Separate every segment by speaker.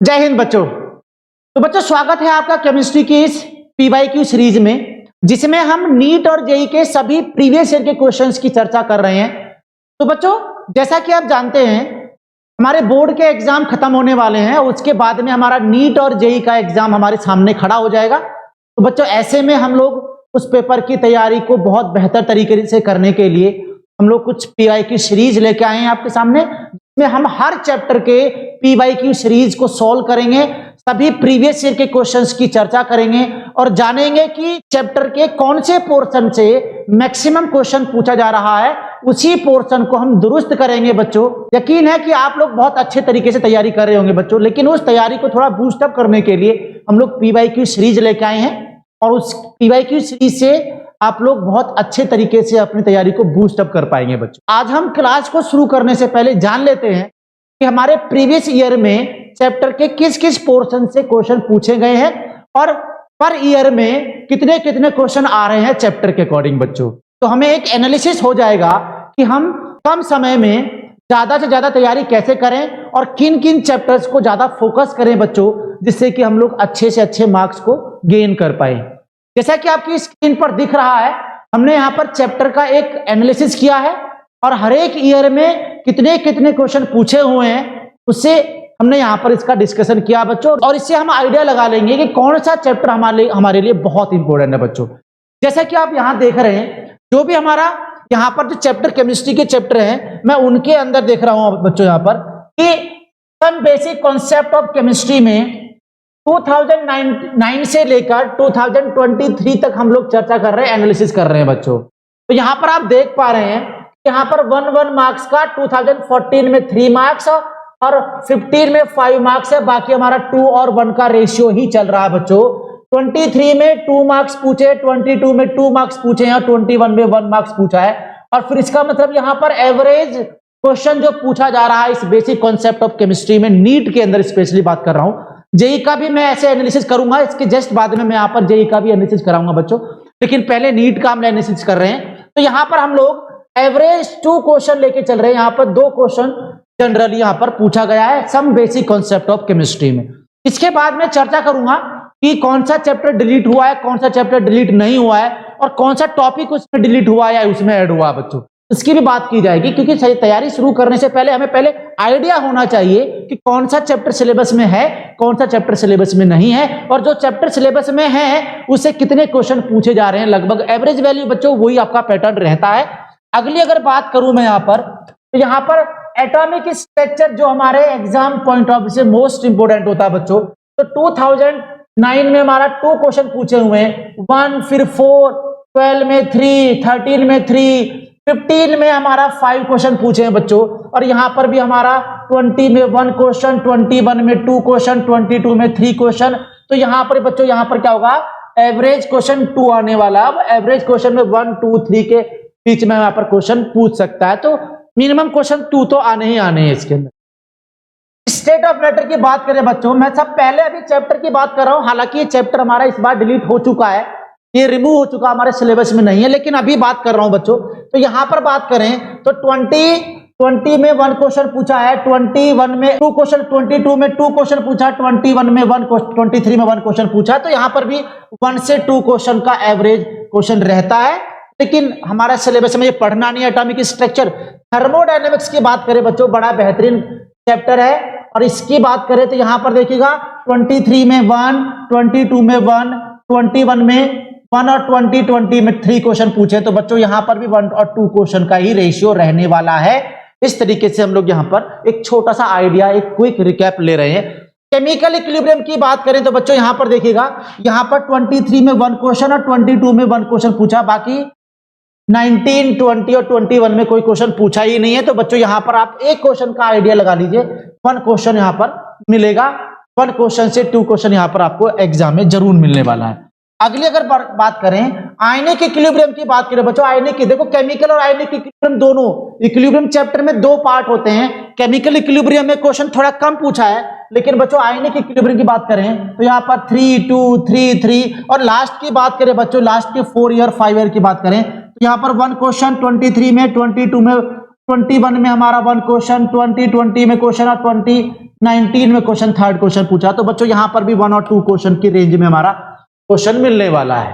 Speaker 1: जय हिंद बच्चों। तो बच्चों स्वागत है आपका केमिस्ट्री की इस पीवाईक्यू सीरीज में, जिसमें हम नीट और जेई के सभी प्रीवियस ईयर के क्वेश्चंस की चर्चा कर रहे हैं। तो बच्चों जैसा कि आप जानते हैं हमारे बोर्ड के एग्जाम खत्म होने वाले हैं, उसके बाद में हमारा नीट और जेई का एग्जाम हमारे सामने खड़ा हो जाएगा। तो बच्चों ऐसे में हम लोग उस पेपर की तैयारी को बहुत बेहतर तरीके से करने के लिए हम लोग कुछ पीवाईक्यू सीरीज लेके आए हैं आपके सामने, में हम हर चैप्टर के पीवाईक्यू सीरीज को सॉल्व करेंगे, सभी प्रीवियस ईयर के क्वेश्चंस की चर्चा करेंगे और जानेंगे कि चैप्टर के कौन से पोर्शन से मैक्सिमम क्वेश्चन पूछा जा रहा है, उसी पोर्शन को हम दुरुस्त करेंगे। बच्चों यकीन है कि आप लोग बहुत अच्छे तरीके से तैयारी कर रहे होंगे बच्चों, लेकिन उस तैयारी को थोड़ा बूस्ट अप करने के लिए हम लोग पीवाईक्यू सीरीज लेके आए हैं और उस पीवाईक्यू सीरीज से आप लोग बहुत अच्छे तरीके से अपनी तैयारी को बूस्ट अप कर पाएंगे। बच्चों आज हम क्लास को शुरू करने से पहले जान लेते हैं कि हमारे प्रीवियस ईयर में चैप्टर के किस किस पोर्शन से क्वेश्चन पूछे गए हैं और पर ईयर में कितने कितने क्वेश्चन आ रहे हैं चैप्टर के अकॉर्डिंग। बच्चों तो हमें एक एनालिसिस हो जाएगा कि हम कम समय में ज्यादा से ज्यादा तैयारी कैसे करें और किन किन चैप्टर्स को ज्यादा फोकस करें बच्चों, जिससे कि हम लोग अच्छे से अच्छे मार्क्स को गेन कर पाए। जैसा कि आपकी स्क्रीन पर दिख रहा है, हमने यहाँ पर चैप्टर का एक एनालिसिस किया है और हर एक ईयर में कितने कितने क्वेश्चन पूछे हुए हैं उससे हमने यहाँ पर इसका डिस्कशन किया बच्चों, और इससे हम आइडिया लगा लेंगे कि कौन सा चैप्टर हमारे लिए बहुत इंपॉर्टेंट है। बच्चों जैसा कि आप यहाँ देख रहे हैं, जो भी हमारा यहाँ पर जो चैप्टर केमिस्ट्री के चैप्टर हैं, मैं उनके अंदर देख रहा हूँ बच्चों यहाँ पर कि some basic concept of chemistry में 2009 से लेकर 2023 तक हम लोग चर्चा कर रहे हैं, एनालिसिस कर रहे हैं बच्चों। तो यहाँ पर आप देख पा रहे हैं यहाँ पर 1 मार्क्स का 2014 में 3 मार्क्स और 15 में 5 मार्क्स है, बाकी हमारा 2 और 1 का रेशियो ही चल रहा है बच्चों। 23 में 2 मार्क्स पूछे, 22 में 2 मार्क्स पूछे और 21 में 1 मार्क्स पूछा है। और फिर इसका मतलब यहाँ पर एवरेज क्वेश्चन जो पूछा जा रहा है इस बेसिक कॉन्सेप्ट ऑफ केमिस्ट्री में, नीट के अंदर स्पेशली बात कर रहा हूँ, जेई का भी मैं ऐसे एनालिसिस करूंगा, इसके जस्ट बाद में मैं यहाँ पर जेई का भी एनालिसिस कराऊंगा बच्चों, लेकिन पहले नीट का हम एनालिसिस कर रहे हैं। तो यहाँ पर हम लोग एवरेज 2 क्वेश्चन लेके चल रहे हैं। यहाँ पर 2 क्वेश्चन जनरली यहाँ पर पूछा गया है some basic concept of chemistry में। इसके बाद में चर्चा करूंगा कि कौन सा चैप्टर डिलीट हुआ है, कौन सा चैप्टर डिलीट नहीं हुआ है और कौन सा टॉपिक उसमें डिलीट हुआ है या उसमें ऐड हुआ है बच्चों, इसकी भी बात की जाएगी। क्योंकि तैयारी शुरू करने से पहले हमें पहले आइडिया होना चाहिए कि कौन सा चैप्टर सिलेबस में है, कौन सा चैप्टर सिलेबस में नहीं है, और जो चैप्टर सिलेबस में है उससे कितने क्वेश्चन पूछे जा रहे हैं। लगभग एवरेज वैल्यू बच्चों वही आपका पैटर्न रहता है। अगली अगर बात करूं मैं यहाँ पर, तो यहाँ पर एटॉमिक स्ट्रक्चर जो हमारे एग्जाम पॉइंट ऑफ व्यू से मोस्ट इंपोर्टेंट होता है बच्चों। तो 2009 में हमारा 2 क्वेश्चन पूछे हुए हैं, 1 फिर 4, 12 में 3, 13 में 3, 15 में हमारा 5 क्वेश्चन पूछे हैं बच्चों। और यहाँ पर भी हमारा 20 में 1 क्वेश्चन, 21 में 2 क्वेश्चन, 22 में 3 क्वेश्चन। तो यहाँ पर बच्चों यहाँ पर क्या होगा, एवरेज क्वेश्चन 2 आने वाला। अब एवरेज क्वेश्चन में 1, 2, 3 के बीच में यहाँ पर क्वेश्चन पूछ सकता है, तो मिनिमम क्वेश्चन 2 तो आने ही आने हैं इसके अंदर। स्टेट ऑफ मैटर की बात करें बच्चों, मैं सब पहले अभी चैप्टर की बात कर रहा हूं, हालांकि ये चैप्टर हमारा इस बार डिलीट हो चुका है, ये रिमूव हो चुका, हमारे सिलेबस में नहीं है, लेकिन अभी बात कर रहा हूं बच्चों। तो यहां पर बात करें तो 20 में 1 क्वेश्चन पूछा है, 21 में 2 क्वेश्चन, 22 में 2 क्वेश्चन पूछा, 21 में 1 क्वेश्चन, 23 में 1 क्वेश्चन पूछा। तो यहां पर भी 1 से 2 क्वेश्चन का एवरेज क्वेश्चन रहता है, लेकिन हमारा सिलेबस में ये पढ़ना नहीं है। एटॉमिक स्ट्रक्चर, थर्मोडायनेमिक्स की बात करें बच्चों, बड़ा बेहतरीन चैप्टर है। और इसकी बात करें तो यहां पर देखिएगा 23 में 1, 22 में 1, 21 में 1 और 20 में 3 क्वेश्चन पूछे। तो बच्चों यहां पर भी 1 और 2 क्वेश्चन का ही रेशियो रहने वाला है। इस तरीके से हम लोग यहां पर एक छोटा सा आइडिया, एक क्विक रिकैप ले रहे हैं। केमिकल इक्विलिब्रियम की बात करें तो बच्चों यहां पर देखिएगा, यहां पर 23 में 1 क्वेश्चन और 22 में 1 क्वेश्चन पूछा, बाकी 19, 20 और 21 में कोई क्वेश्चन पूछा ही नहीं है। तो बच्चों यहां पर आप एक क्वेश्चन का आइडिया लगा लीजिए, 1 क्वेश्चन यहां पर मिलेगा, 1 क्वेश्चन से 2 क्वेश्चन यहां पर आपको एग्जाम में जरूर मिलने वाला है। अगली अगर बात करें आयनिक इक्विलिब्रियम की बात करें बच्चों, आयनिक की देखो, केमिकल और आयनिक इक्विलिब्रियम दोनों, इक्विलिब्रियम चैप्टर में 2 पार्ट होते हैं। केमिकल इक्विलिब्रियम में क्वेश्चन थोड़ा कम पूछा है, लेकिन बच्चों आयनिक इक्विलिब्रियम की बात करें तो यहाँ पर 3, 2, 3, 3 और लास्ट की बात करें बच्चों, लास्ट के 4 ईयर 5 ईयर की बात करें तो यहाँ पर 1 क्वेश्चन 23 में, 22 में, 21 में हमारा 1 क्वेश्चन, 20 में क्वेश्चन और 20 19 में क्वेश्चन, थर्ड क्वेश्चन पूछा, तो बच्चों यहाँ पर भी 1 और 2 क्वेश्चन की रेंज में हमारा क्वेश्चन मिलने वाला है।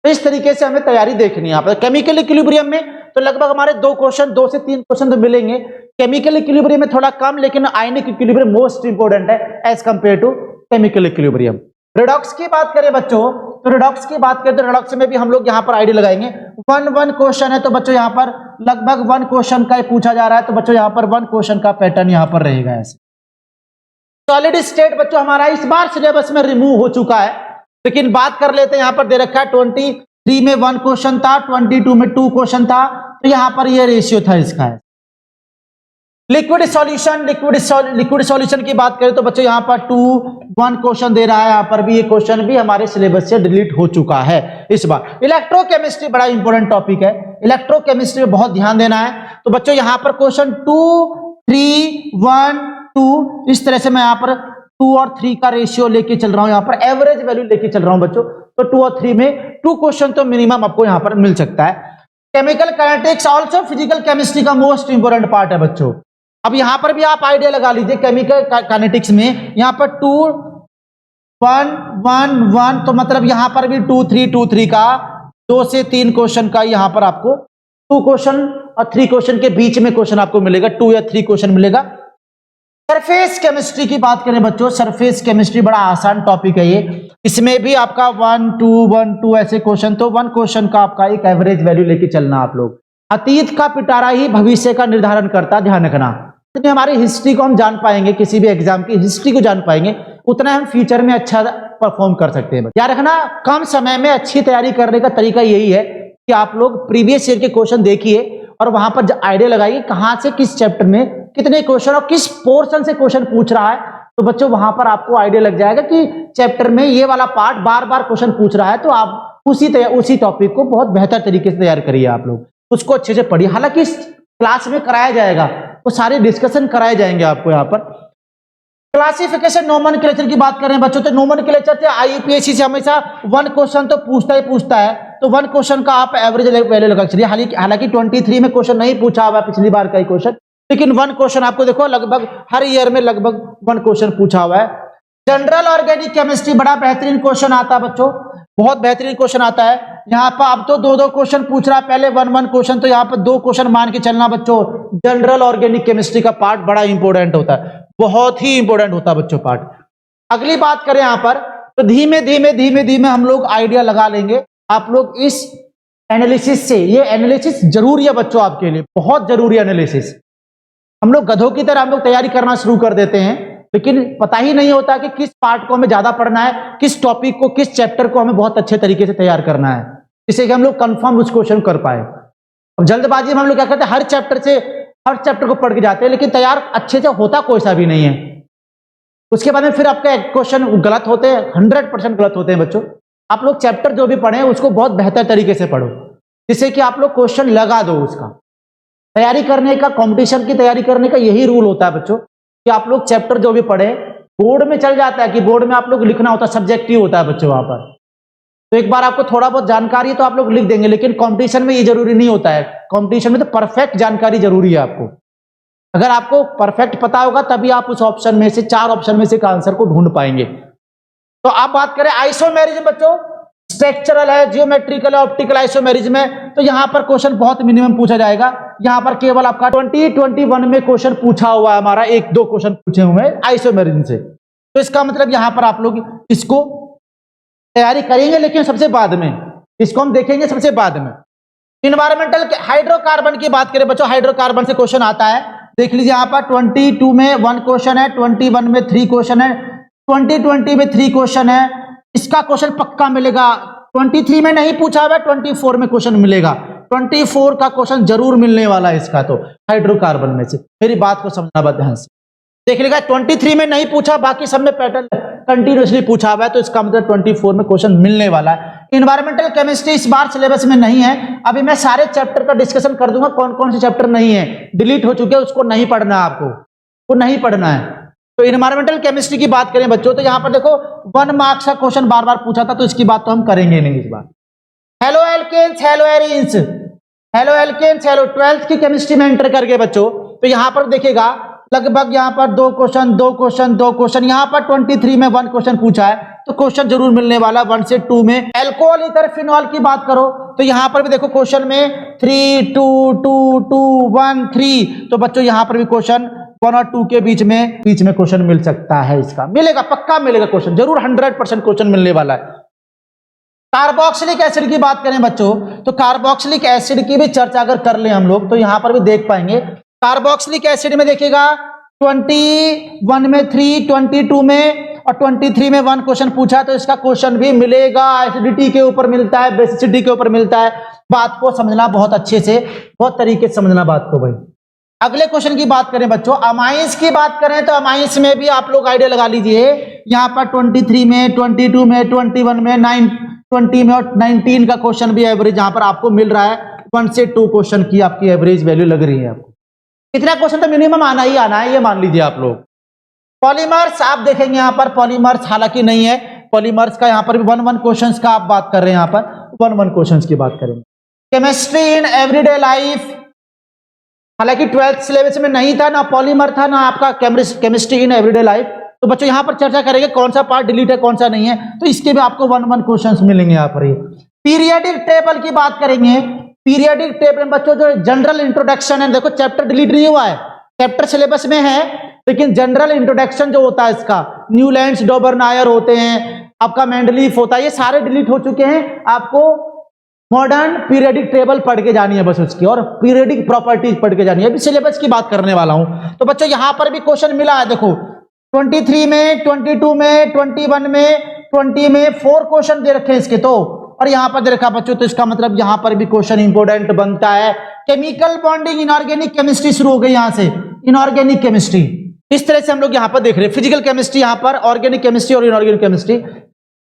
Speaker 1: तो इस तरीके से हमें तैयारी देखनी है। यहाँ पर केमिकल इक्विलिब्रियम में तो लगभग हमारे 2 क्वेश्चन, 2 से 3 क्वेश्चन तो मिलेंगे। केमिकल इक्विलिब्रियम में थोड़ा कम, लेकिन आयनिक इक्विलिब्रियम मोस्ट इंपोर्टेंट है as compare to chemical equilibrium. Redox की बात करें बच्चों, तो रिडॉक्स की बात करें तो रिडॉक्स में भी हम लोग यहाँ पर आइडिया लगाएंगे। 1 क्वेश्चन है, तो बच्चों यहाँ पर लगभग 1 क्वेश्चन का पूछा जा रहा है, तो बच्चों यहाँ पर 1 क्वेश्चन का पैटर्न यहाँ पर रहेगा ऐसे। सॉलिड स्टेट बच्चों हमारा इस बार सिलेबस में रिमूव हो चुका है, लेकिन बात कर लेते हैं। यहाँ पर दे रखा है 23 में 1 क्वेश्चन था, 22 में 2 क्वेश्चन था, तो यहाँ पर ये रेशियो था इसका है। लिक्विड सॉल्यूशन, लिक्विड सॉल्यूशन की बात करें तो बच्चों यहाँ पर 1 क्वेश्चन दे रहा है, यहाँ पर भी ये क्वेश्चन भी हमारे सिलेबस से डिलीट हो चुका है इस बार। इलेक्ट्रोकेमिस्ट्री बड़ा इंपॉर्टेंट टॉपिक है, इलेक्ट्रोकेमिस्ट्री में बहुत ध्यान देना है। तो बच्चों यहाँ पर क्वेश्चन 2, 3, 1, 2 इस तरह से मैं यहाँ पर 2 और 3 का रेशियो लेके चल रहा हूँ, यहाँ पर एवरेज वैल्यू लेके चल रहा हूँ बच्चों। तो 2 और 3 में 2 क्वेश्चन तो मिनिमम आपको यहाँ पर मिल सकता है। Chemical kinetics also physical chemistry का मोस्ट इंपोर्टेंट पार्ट है बच्चों। अब यहां पर भी आप आइडिया लगा लीजिए, केमिकल काइनेटिक्स में यहाँ पर 2, 1, 1, 1, तो मतलब यहां पर भी 2, 3 का 2 से 3 क्वेश्चन का यहाँ पर आपको 2 क्वेश्चन और 3 क्वेश्चन के बीच में क्वेश्चन आपको मिलेगा, 2 या 3 क्वेश्चन मिलेगा। सरफेस केमिस्ट्री की बात करें बच्चों, सरफेस केमिस्ट्री बड़ा आसान टॉपिक है ये। इसमें भी आपका 1, 2 ऐसे क्वेश्चन, तो 1 क्वेश्चन का आपका एक एवरेज वैल्यू लेके चलना आप लोग। अतीत का पिटारा ही भविष्य का निर्धारण करता, ध्यान रखना। जितनी हमारी हिस्ट्री को हम जान पाएंगे, किसी भी एग्जाम की हिस्ट्री को जान पाएंगे, उतना हम फ्यूचर में अच्छा परफॉर्म कर सकते हैं। याद रखना, कम समय में अच्छी तैयारी करने का तरीका यही है कि आप लोग प्रीवियस ईयर के क्वेश्चन देखिए और वहां पर आइडिया लगाइए कहां से किस चैप्टर में कितने क्वेश्चन और किस पोर्शन से क्वेश्चन पूछ रहा है। तो बच्चों वहां पर आपको आइडिया लग जाएगा कि चैप्टर में ये वाला पार्ट बार बार क्वेश्चन पूछ रहा है, तो आप उसी टॉपिक को बहुत बेहतर तरीके से तैयार करिए, आप लोग उसको अच्छे से पढ़िए। हालांकि इस क्लास में कराया जाएगा, वो सारे डिस्कशन कराए जाएंगे आपको यहाँ पर। क्लासिफिकेशन नोमेनक्लेचर की बात करें बच्चों, तो नोमेनक्लेचर से आईयूपीएससी से हमेशा 1 क्वेश्चन तो पूछता है, तो 1 क्वेश्चन का आप एवरेज वैल्यू लगा चलिए। हालांकि 23 में क्वेश्चन नहीं पूछा हुआ पिछली बार का ही क्वेश्चन, लेकिन 1 क्वेश्चन आपको देखो लगभग हर ईयर में लगभग 1 क्वेश्चन पूछा हुआ है। जनरल ऑर्गेनिक केमिस्ट्री बड़ा बेहतरीन क्वेश्चन आता है बच्चों, बहुत बेहतरीन क्वेश्चन आता है। यहाँ पर अब तो 2 क्वेश्चन पूछ रहा है, पहले 1 क्वेश्चन, तो यहाँ पर 2 क्वेश्चन मान के चलना बच्चों। जनरल ऑर्गेनिक केमिस्ट्री का पार्ट बड़ा इंपॉर्टेंट होता है, बहुत ही इंपॉर्टेंट होता है बच्चों पार्ट। अगली बात करें यहाँ पर, तो धीमे धीमे हम लोग आइडिया लगा लेंगे। आप लोग इस एनालिसिस से, ये एनालिसिस जरूरी है बच्चों आपके लिए, बहुत जरूरी एनालिसिस। हम लोग गधों की तरह हम लोग तैयारी करना शुरू कर देते हैं, लेकिन पता ही नहीं होता कि किस पार्ट को हमें ज्यादा पढ़ना है, किस टॉपिक को, किस चैप्टर को हमें बहुत अच्छे तरीके से तैयार करना है, जिससे कि हम लोग कंफर्म उस क्वेश्चन कर पाए। अब जल्दबाजी में हम लोग क्या करते हैं, हर चैप्टर को पढ़ के जाते हैं, लेकिन तैयार अच्छे से होता कोई सा भी नहीं है। उसके बाद में फिर आपके क्वेश्चन गलत होते हैं, 100% गलत होते हैं बच्चों। आप लोग चैप्टर जो भी पढ़े उसको बहुत बेहतर तरीके से पढ़ो, जिससे कि आप लोग क्वेश्चन लगा दो। उसका तैयारी करने का, कंपटीशन की तैयारी करने का यही रूल होता है बच्चों, कि आप लोग चैप्टर जो भी पढ़े, बोर्ड में चल जाता है कि बोर्ड में आप लोग लिखना होता है, सब्जेक्टिव होता है बच्चों वहां पर। तो एक बार आपको थोड़ा बहुत जानकारी है तो आप लोग लिख देंगे, लेकिन कंपटीशन में ये जरूरी नहीं होता है। कंपटीशन में तो परफेक्ट जानकारी जरूरी है आपको। अगर आपको परफेक्ट पता होगा तभी आप उस ऑप्शन में से, 4 ऑप्शन में से एक आंसर को ढूंढ पाएंगे। तो आप बात करें आइसोमेरिज्म बच्चों, स्ट्रक्चरल है, जियोमेट्रिकल है, ऑप्टिकल आइसोमेरिज्म है, तो यहां पर क्वेश्चन बहुत मिनिमम पूछा जाएगा। यहां पर केवल आपका 2021 में क्वेश्चन पूछा हुआ है हमारा, 1-2 क्वेश्चन पूछे हुए हैं आइसोमेरिज्म से। तो इसका मतलब यहां पर आप लोग इसको तैयारी करेंगे, लेकिन सबसे बाद में, इसको हम देखेंगे सबसे बाद में। इन्वायरमेंटल हाइड्रोकार्बन की बात करें बच्चों, हाइड्रोकार्बन से क्वेश्चन आता है। देख लीजिए यहाँ पर 22 में 1 क्वेश्चन है, 21 में 3 क्वेश्चन है, 2020 में 3 क्वेश्चन है। इसका क्वेश्चन पक्का मिलेगा। 23 में नहीं पूछा हुआ, 24 में क्वेश्चन मिलेगा। 24 का क्वेश्चन जरूर मिलने वाला है इसका, तो हाइड्रोकार्बन में से। मेरी बात को समझना ध्यान से, देख लीजिएगा 23 में नहीं पूछा, बाकी सब में पैटर्न कंटिन्यूअसली पूछा हुआ है, तो इसका मतलब 24 में क्वेश्चन मिलने वाला है। इन्वायरमेंटल केमिस्ट्री इस बार सिलेबस में नहीं है। अभी मैं सारे चैप्टर का डिस्कशन कर दूंगा, कौन कौन से चैप्टर नहीं है, डिलीट हो चुके हैं, उसको नहीं पढ़ना है आपको, वो नहीं पढ़ना है। तो इन्वायरमेंटल केमिस्ट्री की बात करें बच्चों, तो यहां पर देखो 1 मार्क्स का क्वेश्चन बार बार पूछा था, तो इसकी बात तो हम करेंगे नहीं इस बार। Hello alkenes, hello arenes, hello alkenes, hello 12th की केमिस्ट्री में एंटर करके बच्चों, तो यहां पर देखिएगा लगभग यहाँ पर 2 क्वेश्चन 2 क्वेश्चन 2 क्वेश्चन, यहाँ पर 23 में 1 क्वेश्चन पूछा है, तो क्वेश्चन जरूर मिलने वाला 1 से 2 में। एल्कोहल ईथर फिनॉल की बात करो तो यहाँ पर भी देखो क्वेश्चन में 3 2 2 2 1 3, तो बच्चों यहाँ पर भी क्वेश्चन 1 और 2 के बीच में क्वेश्चन मिल सकता है, इसका मिलेगा, पक्का मिलेगा क्वेश्चन, जरूर 100% क्वेश्चन मिलने वाला है। कार्बोक्सिलिक एसिड की बात करें बच्चों, तो कार्बोक्सिलिक एसिड की भी चर्चा अगर कर ले हम लोग तो यहां पर भी देख पाएंगे। कार्बोक्सिलिक एसिड में देखिएगा 21 में 3, 22 में और 23 में 1 क्वेश्चन पूछा, तो इसका क्वेश्चन भी मिलेगा। एसिडिटी के ऊपर मिलता है, बेसिसिटी के ऊपर मिलता है। बात को समझना बहुत अच्छे से, बहुत तरीके से समझना बात को भाई। अगले क्वेश्चन की बात करें बच्चों, अमाइंस की बात करें तो अमाइंस में भी आप लोग आइडिया लगा लीजिए। यहाँ पर 23 में 22 में 21 में 20 में और 19 का क्वेश्चन भी एवरेज यहाँ पर आपको मिल रहा है। 1 से 2 क्वेश्चन की आपकी एवरेज वैल्यू लग रही है आपको। इतना क्वेश्चन तो मिनिमम आना ही आना है, ये मान लीजिए आप लोग। पॉलीमर्स आप देखेंगे यहाँ पर, पॉलीमर्स हालांकि नहीं है, पॉलीमर्स का यहाँ पर भी 1 क्वेश्चन का आप बात कर रहे हैं, यहाँ पर 1 क्वेश्चन की बात करेंगे। केमिस्ट्री इन एवरीडे लाइफ, हालांकि 12th सिलेबस में नहीं था, ना पॉलीमर था, ना आपका केमिस्ट्री इन एवरीडे लाइफ, तो बच्चों यहाँ पर चर्चा करेंगे कौन सा पार्ट डिलीट है कौन सा नहीं है, तो इसके भी आपको 1 क्वेश्चंस मिलेंगे यहाँ पर। पीरियडिक टेबल की बात करेंगे, पीरियडिक टेबल बच्चों जो जनरल इंट्रोडक्शन है, देखो चैप्टर डिलीट नहीं हुआ है, चैप्टर सिलेबस में है, लेकिन जनरल इंट्रोडक्शन जो होता है इसका, न्यूलैंड्स डोबरनायर होते हैं, आपका मेंडलीफ होता है, ये सारे डिलीट हो चुके हैं। आपको मॉडर्न पीरियडिक टेबल पढ़ के जानी है बस उसकी, और पीरियडिक प्रॉपर्टीज पढ़ के जानी है। अभी सिलेबस की बात करने वाला हूं, तो बच्चों यहां पर भी क्वेश्चन मिला है, देखो 23 में 22 में 21 में 20 में 4 क्वेश्चन दे रखे हैं इसके, तो और यहां पर दे रखा बच्चों, तो इसका मतलब यहां पर भी क्वेश्चन इंपोर्टेंट बनता है। केमिकल बॉन्डिंग इनऑर्गेनिक केमिस्ट्री शुरू हो गई यहां से, इनऑर्गेनिक केमिस्ट्री, इस तरह से हम लोग यहां पर देख रहे हैं। फिजिकल केमिस्ट्री यहां पर, ऑर्गेनिक केमिस्ट्री और इनऑर्गेनिक केमिस्ट्री।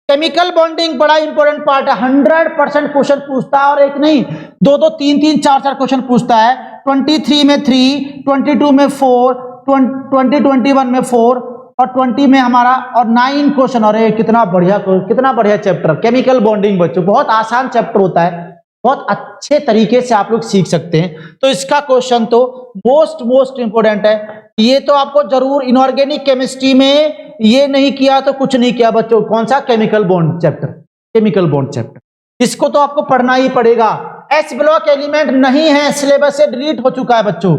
Speaker 1: केमिकल बॉन्डिंग बड़ा इंपॉर्टेंट पार्ट है, 100% क्वेश्चन पूछता है, और एक नहीं 2 3 4 क्वेश्चन पूछता है। 23 में 3, 22 में 4, 21 में 4 और 20 में हमारा और 9 क्वेश्चन। और कितना बढ़िया चैप्टर केमिकल बॉन्डिंग बच्चों, बहुत आसान चैप्टर होता है, बहुत अच्छे तरीके से आप लोग सीख सकते हैं। तो इसका क्वेश्चन तो मोस्ट इंपोर्टेंट है, ये तो आपको जरूर इनऑर्गेनिक केमिस्ट्री में ये नहीं किया तो कुछ नहीं किया बच्चों। कौन सा? Chemical bond chapter, chemical bond chapter, इसको तो आपको पढ़ना ही पड़ेगा। एस ब्लॉक एलिमेंट नहीं है, सिलेबस से डिलीट हो चुका है बच्चों,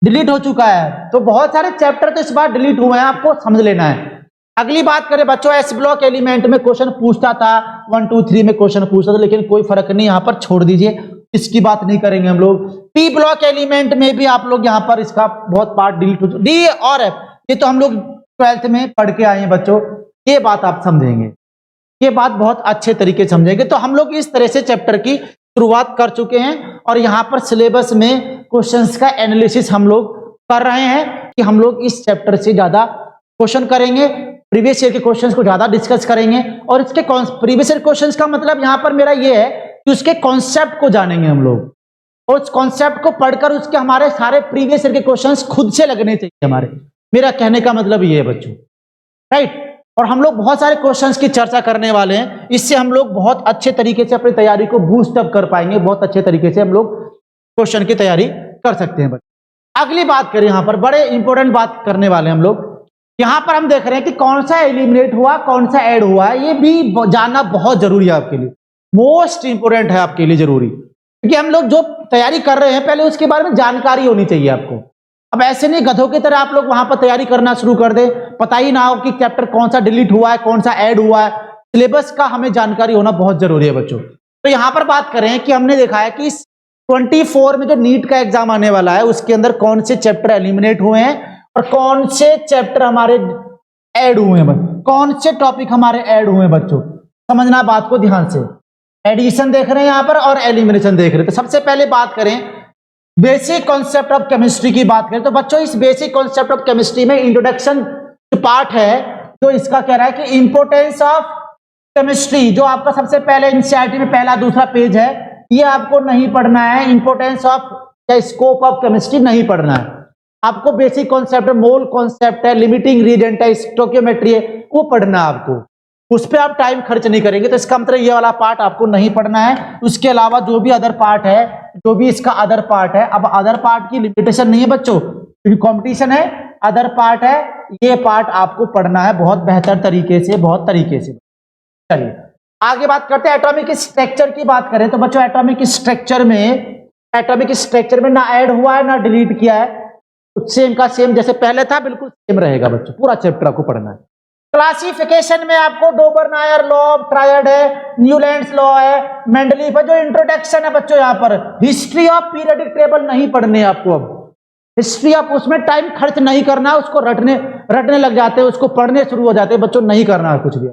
Speaker 1: डिलीट हो चुका है, तो बहुत सारे चैप्टर तो इस बार डिलीट हुए हैं, आपको समझ लेना है। अगली बात करें बच्चों, एस ब्लॉक एलिमेंट में क्वेश्चन पूछता था, 1 2 3 में क्वेश्चन पूछता था, लेकिन कोई फर्क नहीं, यहाँ पर छोड़ दीजिए, इसकी बात नहीं करेंगे हम लोग। पी ब्लॉक एलिमेंट में भी आप लोग यहाँ पर इसका बहुत पार्ट डिलीट हो चुका। डी और एफ ये तो हम लोग 12th में पढ़ के आए हैं बच्चों, ये बात आप समझेंगे, ये बात बहुत अच्छे तरीके से समझेंगे। तो हम लोग इस तरह से चैप्टर की शुरुआत कर चुके हैं, और यहाँ पर सिलेबस में क्वेश्चंस का एनालिसिस हम लोग कर रहे हैं कि हम लोग इस चैप्टर से ज्यादा क्वेश्चन करेंगे, प्रीवियस ईयर के क्वेश्चंस को ज्यादा डिस्कस करेंगे। और इसके प्रीवियस ईयर क्वेश्चंस का मतलब यहाँ पर मेरा ये है कि उसके कॉन्सेप्ट को जानेंगे हम लोग, और उस कॉन्सेप्ट को पढ़कर उसके हमारे सारे प्रीवियस ईयर के क्वेश्चंस खुद से लगने चाहिए हमारे, मेरा कहने का मतलब ये है बच्चों, राइट। और हम लोग बहुत सारे क्वेश्चंस की चर्चा करने वाले हैं, इससे हम लोग बहुत अच्छे तरीके से अपनी तैयारी को बूस्ट अप कर पाएंगे, बहुत अच्छे तरीके से हम लोग क्वेश्चन की तैयारी कर सकते हैं बच्चों। अगली बात करें, यहाँ पर बड़े इंपॉर्टेंट बात करने वाले हैं हम लोग। यहाँ पर हम देख रहे हैं कि कौन सा एलिमिनेट हुआ, कौन सा ऐड हुआ है, ये भी जानना बहुत जरूरी है आपके लिए, मोस्ट इंपोर्टेंट है आपके लिए जरूरी, क्योंकि हम लोग जो तैयारी कर रहे हैं पहले उसके बारे में जानकारी होनी चाहिए आपको। अब ऐसे नहीं गधों की तरह आप लोग वहां पर तैयारी करना शुरू कर दे, पता ही ना हो कि चैप्टर कौन सा डिलीट हुआ है, कौन सा ऐड हुआ है। सिलेबस का हमें जानकारी होना बहुत जरूरी है बच्चों। तो यहाँ पर बात करें कि हमने देखा है कि 24 में जो नीट का एग्जाम आने वाला है उसके अंदर कौन से चैप्टर एलिमिनेट हुए हैं और कौन से चैप्टर हमारे ऐड हुए हैं, कौन से टॉपिक हमारे ऐड हुए हैं बच्चों, समझना बात को ध्यान से। एडिशन देख रहे हैं यहाँ पर और एलिमिनेशन देख रहे हैं। तो सबसे पहले बात करें बेसिक कॉन्सेप्ट ऑफ केमिस्ट्री की बात करें, तो बच्चों इस बेसिक कॉन्सेप्ट ऑफ केमिस्ट्री में इंट्रोडक्शन पार्ट है, जो इसका कह रहा है कि इंपोर्टेंस ऑफ केमिस्ट्री, जो आपका सबसे पहले एनसीईआरटी में पहला दूसरा पेज है, ये आपको नहीं पढ़ना है। इंपोर्टेंस ऑफ या स्कोप ऑफ केमिस्ट्री नहीं पढ़ना है आपको। बेसिक कॉन्सेप्ट है, मोल कॉन्सेप्ट है, लिमिटिंग रिएजेंट है, स्टोइकियोमेट्री है, वो पढ़ना है आपको, उस पर आप टाइम खर्च नहीं करेंगे। तो इसका मतलब ये वाला पार्ट आपको नहीं पढ़ना है। उसके अलावा जो भी अदर पार्ट है, जो भी इसका अदर पार्ट है, अब अदर पार्ट की लिमिटेशन नहीं है बच्चों, क्योंकि कंपटीशन है, अदर पार्ट है, ये पार्ट आपको पढ़ना है बहुत बेहतर तरीके से, बहुत तरीके से। चलिए आगे बात करते हैं एटॉमिक स्ट्रक्चर की। बात करें तो बच्चों एटॉमिक स्ट्रक्चर में ना ऐड हुआ है ना डिलीट किया है, सेम का सेम जैसे पहले था बिल्कुल सेम रहेगा बच्चों, पूरा चैप्टर आपको पढ़ना है। क्लासिफिकेशन में आपको डोबरनायर लॉ ऑफ ट्रायड है, न्यूलैंड्स लॉ है, मेंडलीफ है। जो इंट्रोडक्शन है बच्चों यहाँ पर हिस्ट्री ऑफ पीरियडिक टेबल नहीं पढ़ने आपको, अब हिस्ट्री ऑफ उसमें टाइम खर्च नहीं करना, उसको रटने लग जाते हैं, उसको पढ़ने शुरू हो जाते हैं बच्चों, नहीं करना है कुछ भी।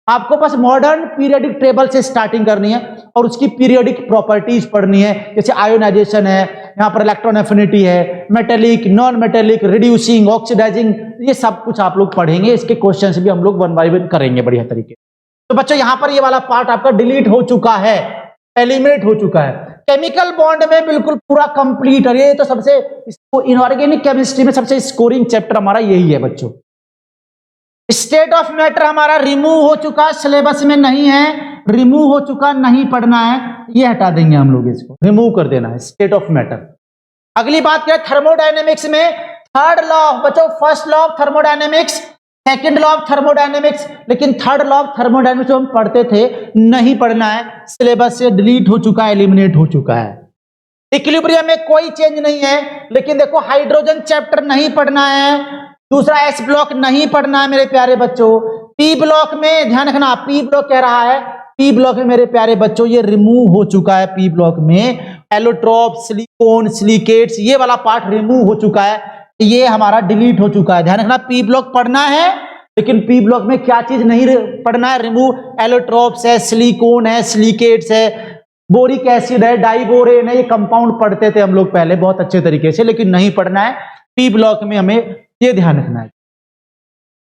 Speaker 1: आपको बस मॉडर्न पीरियडिक टेबल से स्टार्टिंग करनी है और उसकी पीरियडिक प्रॉपर्टीज पढ़नी है, जैसे आयोनाइजेशन है, यहाँ पर इलेक्ट्रॉन एफिनिटी है, metallic, non metallic, reducing, oxidising, ये सब कुछ आप लोग पढ़ेंगे। इसके क्वेश्चंस भी हम लोग 1 बाय 1 करेंगे बढ़िया तरीके। तो बच्चों यहाँ पर ये वाला पार्ट आपका डिलीट हो चुका है, एलिमिनेट हो चुका है। केमिकल बॉन्ड में बिल्कुल पूरा कंप्लीट है, ये तो सबसे इनऑर्गेनिक केमिस्ट्री में सबसे स्कोरिंग चैप्टर हमारा यही है बच्चों। स्टेट ऑफ मैटर हमारा रिमूव हो चुका, सिलेबस में नहीं है, रिमूव हो चुका, नहीं पढ़ना है, ये हटा देंगे हम लोग, इसको रिमूव कर देना है स्टेट ऑफ मैटर। अगली बात क्या है थर्मोडायनेमिक्स में, थर्ड लॉ बच्चों, first law of thermodynamics, second law of thermodynamics, लेकिन थर्ड लॉ ऑफ थर्मोडायनेमिक्स जो हम पढ़ते थे नहीं पढ़ना है, सिलेबस से डिलीट हो चुका है, एलिमिनेट हो चुका है। इक्विलिब्रियम में कोई चेंज नहीं है, लेकिन देखो हाइड्रोजन चैप्टर नहीं पढ़ना है, दूसरा एस ब्लॉक नहीं पढ़ना है मेरे प्यारे बच्चों। पी ब्लॉक में ध्यान रखना, पी ब्लॉक कह रहा है, पी ब्लॉक में मेरे प्यारे बच्चों ये रिमूव हो चुका है। पी ब्लॉक में एलोट्रोप, सिलिकॉन, सिलिकेट्स, ये वाला पार्ट रिमूव हो चुका है, ये हमारा डिलीट हो चुका है। ध्यान रखना पी ब्लॉक पढ़ना है, लेकिन पी ब्लॉक में क्या चीज नहीं पढ़ना है, रिमूव, एलोट्रोप्स है, सिलिकॉन है, सिलिकेट्स है, बोरिक एसिड है, डाइबोरेन है, ये कंपाउंड पढ़ते थे हम लोग पहले बहुत अच्छे तरीके से, लेकिन नहीं पढ़ना है पी ब्लॉक में, हमें ये ध्यान रखना है।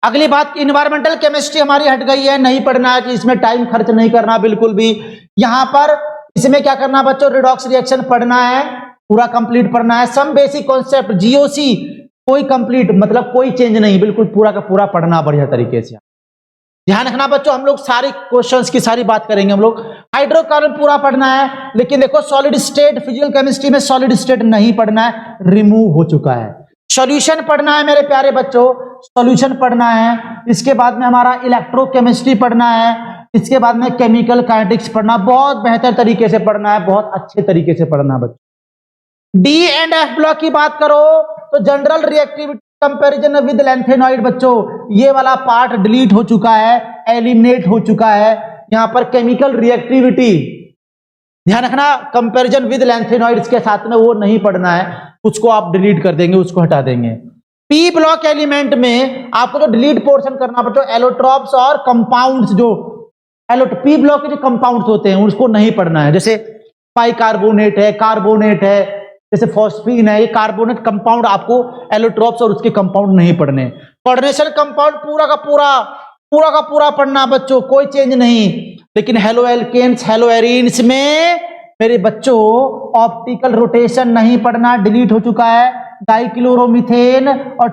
Speaker 1: अगली बात इन्वायरमेंटल केमिस्ट्री हमारी हट गई है, नहीं पढ़ना है, कि इसमें टाइम खर्च नहीं करना बिल्कुल भी। यहां पर इसमें क्या करना बच्चों, रिडॉक्स रिएक्शन पढ़ना है, पूरा कंप्लीट पढ़ना है। सम बेसिक कॉन्सेप्ट जीओसी कोई कंप्लीट मतलब कोई चेंज नहीं, बिल्कुल पूरा का पूरा पढ़ना बढ़िया तरीके से। ध्यान रखना बच्चों, हम लोग सारे क्वेश्चंस की सारी बात करेंगे हम लोग। हाइड्रोकार्बन पूरा पढ़ना है, लेकिन देखो सॉलिड स्टेट फिजिकल केमिस्ट्री में सॉलिड स्टेट नहीं पढ़ना है, रिमूव हो चुका है। सॉल्यूशन पढ़ना है मेरे प्यारे बच्चों, सॉल्यूशन पढ़ना है। इसके बाद में हमारा इलेक्ट्रोकेमिस्ट्री पढ़ना है, इसके बाद में केमिकल काइनेटिक्स पढ़ना, बहुत बेहतर तरीके से पढ़ना है, बहुत अच्छे तरीके से पढ़ना बच्चों। डी एंड एफ ब्लॉक की बात करो तो general reactivity comparison with lanthanoid बच्चों, ये वाला पार्ट डिलीट हो चुका है, एलिमिनेट हो चुका है। यहां पर केमिकल रिएक्टिविटी ध्यान रखना, कंपैरिजन विद लैंथेनॉइड्स के साथ में वो नहीं पढ़ना है, उसको आप डिलीट कर देंगे, उसको हटा देंगे। पी ब्लॉक एलिमेंट में आपको जो डिलीट पोर्शन करना बच्चों, एलोट्रोप्स और कंपाउंड्स, जो पी ब्लॉक के जो कंपाउंड्स होते हैं उसको नहीं पढ़ना है, जैसे बाइकार्बोनेट है, कार्बोनेट है, जैसे फॉस्फीन है, ये कार्बोनेट कंपाउंड आपको एलोट्रोप्स और उसके कंपाउंड नहीं पढ़ने। कोऑर्डिनेशन कंपाउंड पूरा का पूरा पढ़ना बच्चों, कोई चेंज नहीं। लेकिन हेलो एल्केन्स, हेलो एरीन्स में मेरे बच्चों ऑप्टिकल रोटेशन नहीं पढ़ना, डिलीट हो चुका है। डाइक्लोरोमीथेन और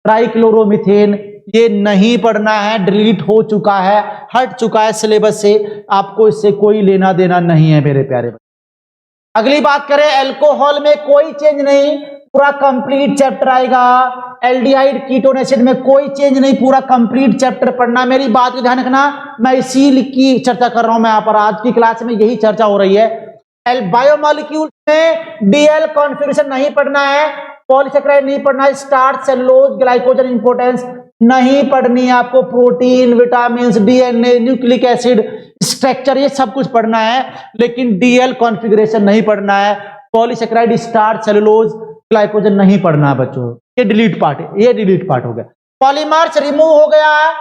Speaker 1: ट्राइक्लोरोमीथेन ये नहीं पढ़ना है, डिलीट हो चुका है, हट चुका है सिलेबस से, आपको इससे कोई लेना देना नहीं है मेरे प्यारे बच्चे। अगली बात करें अल्कोहल में कोई चेंज नहीं, पूरा कंप्लीट चैप्टर आएगा। एल्डिहाइड कीटोन एसिड में कोई चेंज नहीं, पूरा कंप्लीट चैप्टर पढ़ना। मेरी बात को ध्यान रखना, मैं इसी की चर्चा कर रहा हूं, मैं यहाँ पर आज की क्लास में यही चर्चा हो रही है। बायोमॉलिक्यूल में डीएल कॉन्फ़िगरेशन नहीं पढ़ना है, पॉलीसेकेराइड नहीं पढ़ना है, स्टार्च, सेलुलोज, ग्लाइकोजन इंपोर्टेंस नहीं पढ़नी है आपको, protein, vitamin, DNA, nucleic acid structure, ये सब कुछ पढ़ना है, लेकिन डीएल कॉन्फ़िगरेशन नहीं पढ़ना है, पॉलीसेकेराइड, स्टार्च, सेलुलोज, ग्लाइकोजन नहीं पढ़ना है बच्चों। ये डिलीट पार्ट है, ये डिलीट पार्ट हो गया। पॉलीमर्स रिमूव हो गया है,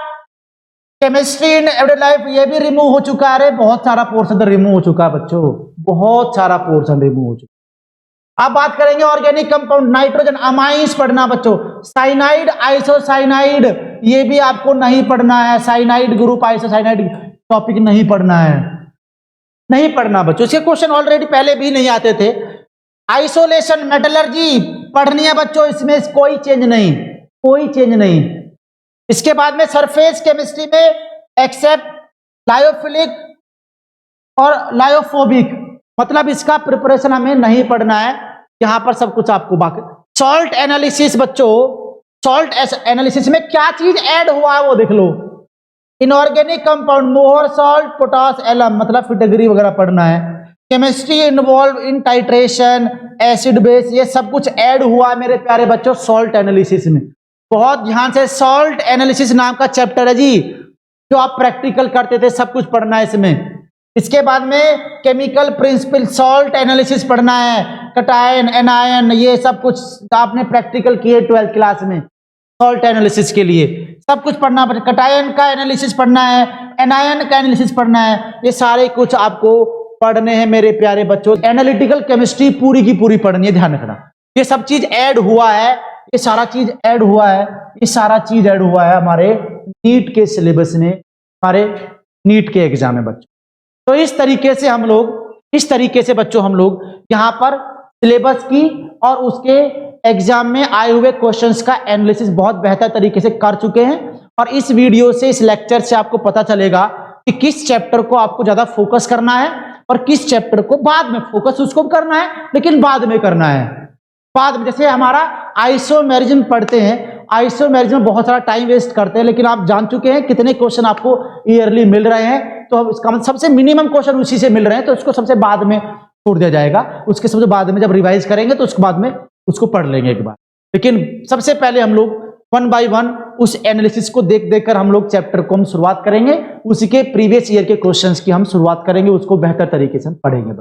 Speaker 1: केमिस्ट्री इन एवरीडे लाइफ ये भी रिमूव हो चुका है। अरे बहुत सारा पोर्शन रिमूव हो चुका है बच्चों, बहुत सारा पोर्शन रिमूव हो चुका है। अब बात करेंगे ऑर्गेनिक कंपाउंड, नाइट्रोजन अमाइंस पढ़ना बच्चों, साइनाइड, आइसोसाइनाइड ये भी आपको नहीं पढ़ना है, साइनाइड ग्रुप, आइसोसाइनाइड टॉपिक नहीं पढ़ना है, नहीं पढ़ना बच्चों, इसके क्वेश्चन ऑलरेडी पहले भी नहीं आते थे। आइसोलेशन मेटलर्जी पढ़नी है बच्चों, इसमें कोई चेंज नहीं, कोई चेंज नहीं। इसके बाद में सरफेस केमिस्ट्री में एक्सेप्ट लायोफिलिक और लायोफोबिक, मतलब इसका प्रिपरेशन हमें नहीं पढ़ना है, यहां पर सब कुछ आपको बाकी सॉल्ट एनालिसिस बच्चों, सॉल्ट एनालिसिस में क्या चीज ऐड हुआ है वो देख लो। इनऑर्गेनिक कंपाउंड, मोहर, सॉल्ट, पोटास, एलम, मतलब फिटगरी वगैरह पढ़ना है। Chemistry involve in titration, acid base, ये सब कुछ ऐड हुआ है मेरे प्यारे बच्चों सॉल्ट एनालिसिस में। बहुत ध्यान से, सॉल्ट एनालिसिस नाम का चैप्टर है जी, जो आप प्रैक्टिकल करते थे, सब कुछ पढ़ना है इसमें। इसके बाद में केमिकल प्रिंसिपल, सॉल्ट एनालिसिस पढ़ना है, कटायन, एनायन, ये सब कुछ आपने प्रैक्टिकल किए 12th क्लास में। सॉल्ट एनालिसिस के लिए सब कुछ पढ़ना है, कटायन का एनालिसिस पढ़ना है, एनायन का एनालिसिस पढ़ना है, ये सारे कुछ आपको पढ़ने हैं मेरे प्यारे बच्चों। एनालिटिकल केमिस्ट्री पूरी की पूरी पढ़नी है, ध्यान रखना। ये सब चीज ऐड हुआ है, ये सारा चीज ऐड हुआ है, ये सारा चीज ऐड हुआ है हमारे नीट के सिलेबस में, हमारे नीट के एग्जाम में बच्चों। तो इस तरीके से हम लोग, इस तरीके से बच्चों हम लोग यहाँ पर सिलेबस की और उसके एग्जाम में आए हुए क्वेश्चंस का एनालिसिस बहुत बेहतर तरीके से कर चुके हैं। और इस वीडियो से, इस लेक्चर से आपको पता चलेगा कि किस चैप्टर को आपको ज्यादा फोकस करना है और किस चैप्टर को बाद में फोकस उसको करना है, लेकिन बाद में करना है। बाद में, जैसे हमारा आइसोमेरिज्म पढ़ते हैं, आइसोमेरिज्म में बहुत सारा टाइम वेस्ट करते हैं, लेकिन आप जान चुके हैं कितने क्वेश्चन आपको ईयरली मिल रहे हैं। तो इसका मतलब सबसे मिनिमम क्वेश्चन उसी से मिल रहे हैं, तो उसको सबसे बाद में छोड़ दिया जाएगा। उसके सबसे बाद में जब रिवाइज करेंगे तो उसके बाद में उसको पढ़ लेंगे एक बार। लेकिन सबसे पहले हम लोग 1 by 1 उस एनालिसिस को देख देख कर हम लोग चैप्टर को हम शुरुआत करेंगे, उसी के प्रीवियस ईयर के क्वेश्चंस की हम शुरुआत करेंगे, उसको बेहतर तरीके से हम पढ़ेंगे।